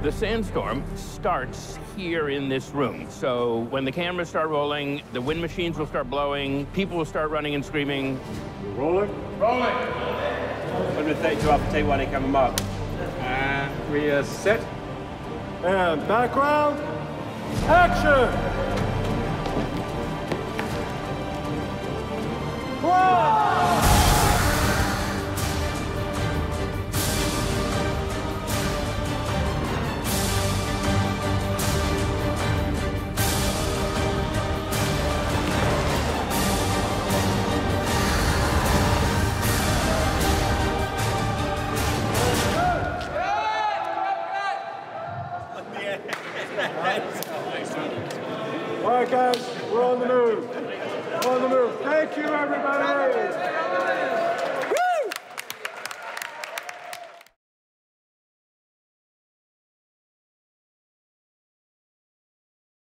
The Sandstorm starts here in this room. So when the cameras start rolling, the wind machines will start blowing, people will start running and screaming. Rolling? Rolling! 132 after take one, camera mark. And we are set. And background, action! Whoa! All right, guys, we're on the move. On the move. Thank you, everybody.